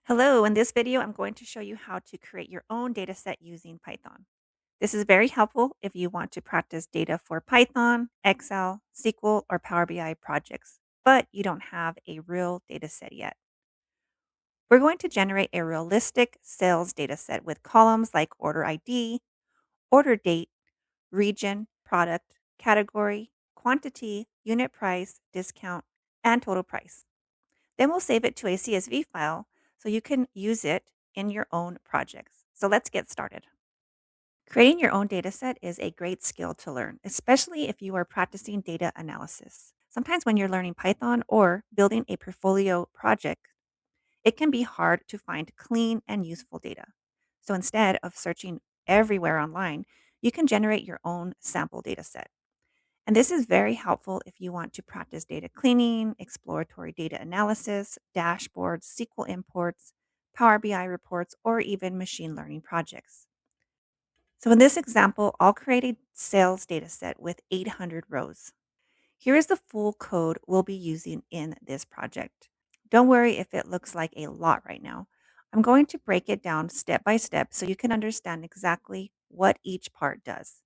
Hello, in this video, I'm going to show you how to create your own data set using Python. This is very helpful if you want to practice data for Python, Excel, SQL, or Power BI projects, but you don't have a real data set yet. We're going to generate a realistic sales data set with columns like order ID, order date, region, product, category, quantity, unit price, discount, and total price. Then we'll save it to a CSV file so you can use it in your own projects. So let's get started. Creating your own data set is a great skill to learn, especially if you are practicing data analysis. Sometimes when you're learning Python or building a portfolio project, it can be hard to find clean and useful data. So instead of searching everywhere online, you can generate your own sample data set. And this is very helpful if you want to practice data cleaning, exploratory data analysis, dashboards, SQL imports, Power BI reports, or even machine learning projects. So in this example, I'll create a sales data set with 800 rows. Here is the full code we'll be using in this project. Don't worry if it looks like a lot right now. I'm going to break it down step by step so you can understand exactly what each part does.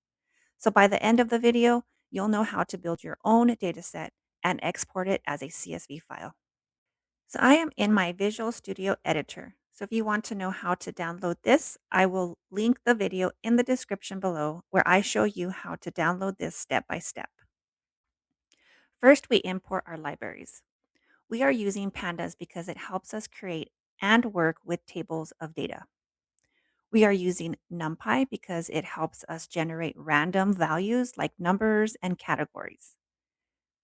So by the end of the video, you'll know how to build your own data set and export it as a CSV file. So I am in my Visual Studio Editor. So if you want to know how to download this, I will link the video in the description below where I show you how to download this step by step. First, we import our libraries. We are using Pandas because it helps us create and work with tables of data. We are using NumPy because it helps us generate random values like numbers and categories.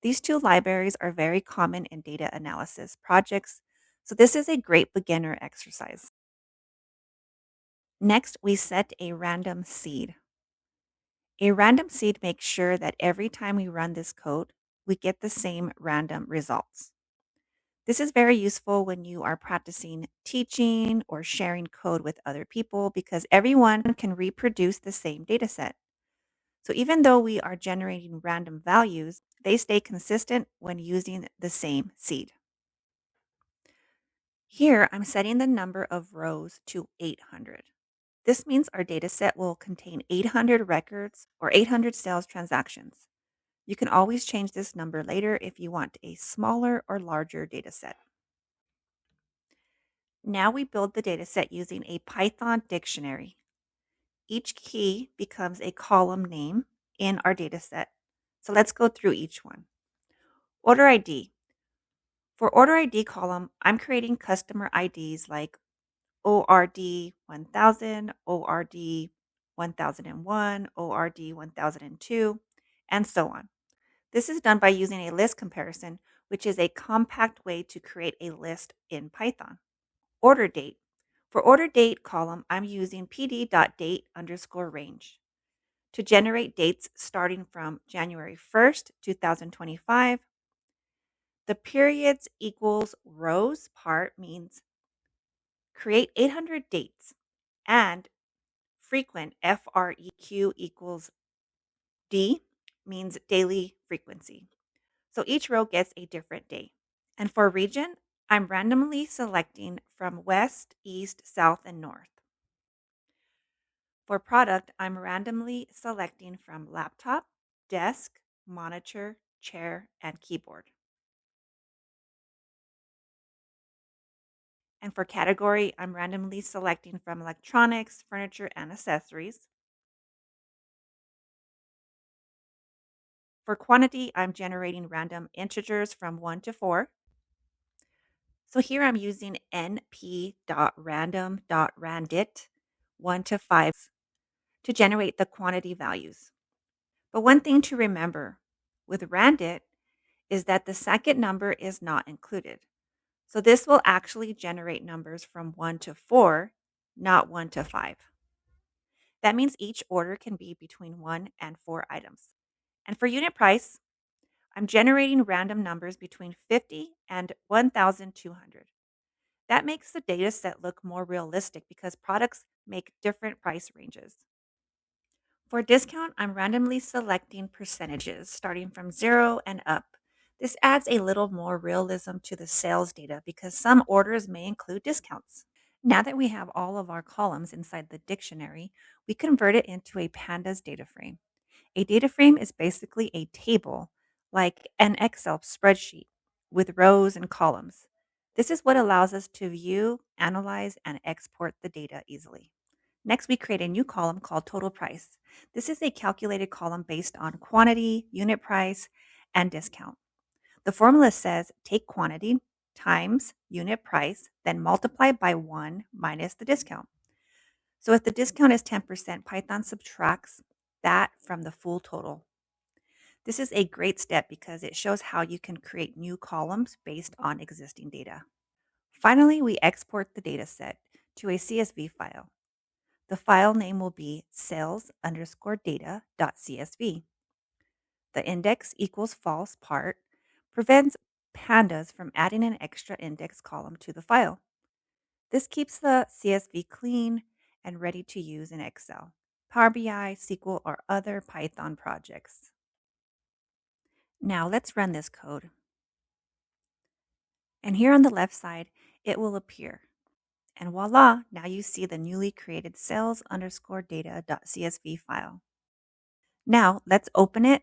These two libraries are very common in data analysis projects, so this is a great beginner exercise. Next, we set a random seed. A random seed makes sure that every time we run this code, we get the same random results. This is very useful when you are practicing teaching or sharing code with other people because everyone can reproduce the same data set. So even though we are generating random values, they stay consistent when using the same seed. Here, I'm setting the number of rows to 800. This means our data set will contain 800 records or 800 sales transactions. You can always change this number later if you want a smaller or larger data set. Now we build the data set using a Python dictionary. Each key becomes a column name in our data set. So let's go through each one. Order ID. For order ID column, I'm creating customer IDs like ORD 1000, ORD 1001, ORD 1002, and so on. This is done by using a list comparison, which is a compact way to create a list in Python. Order date. For order date column, I'm using pd.date_range to generate dates starting from January 1st, 2025. The periods equals rows part means create 800 dates, and frequent FREQ equals D means daily frequency. So each row gets a different day. And for region, I'm randomly selecting from west, east, south, and north. For product, I'm randomly selecting from laptop, desk, monitor, chair, and keyboard. And for category, I'm randomly selecting from electronics, furniture, and accessories. For quantity, I'm generating random integers from 1 to 4. So here I'm using np.random.randit 1 to 5 to generate the quantity values. But one thing to remember with randit is that the second number is not included. So this will actually generate numbers from 1 to 4, not 1 to 5. That means each order can be between 1 and 4 items. And for unit price, I'm generating random numbers between 50 and 1,200. That makes the data set look more realistic because products make different price ranges. For discount, I'm randomly selecting percentages starting from 0 and up. This adds a little more realism to the sales data because some orders may include discounts. Now that we have all of our columns inside the dictionary, we convert it into a Pandas data frame. A data frame is basically a table, like an Excel spreadsheet, with rows and columns. This is what allows us to view, analyze, and export the data easily. Next, we create a new column called total price. This is a calculated column based on quantity, unit price, and discount. The formula says take quantity times unit price, then multiply by 1 minus the discount. So if the discount is 10%, Python subtracts that from the full total. This is a great step because it shows how you can create new columns based on existing data. Finally, we export the data set to a CSV file. The file name will be sales_data.csv. The index equals false part prevents Pandas from adding an extra index column to the file. This keeps the CSV clean and ready to use in Excel, Power BI, SQL, or other Python projects. Now let's run this code. And here on the left side, it will appear. And voila, now you see the newly created sales_data.csv file. Now let's open it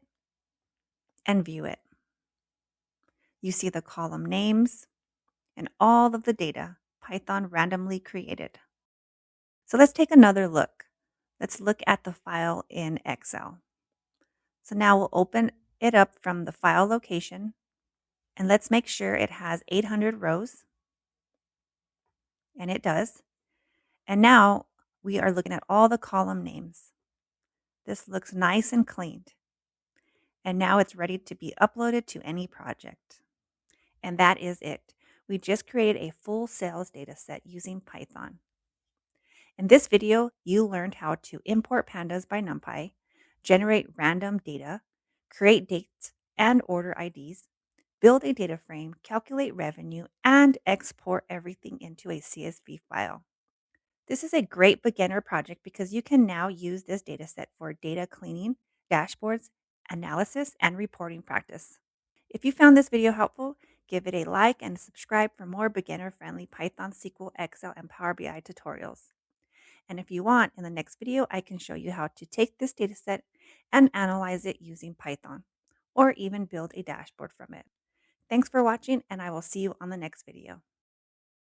and view it. You see the column names and all of the data Python randomly created. So let's take another look. Let's look at the file in Excel. So now we'll open it up from the file location and let's make sure it has 800 rows. And it does. And now we are looking at all the column names. This looks nice and cleaned. And now it's ready to be uploaded to any project. And that is it. We just created a full sales data set using Python. In this video, you learned how to import pandas by NumPy, generate random data, create dates and order IDs, build a data frame, calculate revenue, and export everything into a CSV file. This is a great beginner project because you can now use this data set for data cleaning, dashboards, analysis, and reporting practice. If you found this video helpful, give it a like and subscribe for more beginner-friendly Python, SQL, Excel, and Power BI tutorials. And if you want, in the next video, I can show you how to take this data set and analyze it using Python, or even build a dashboard from it. Thanks for watching, and I will see you on the next video.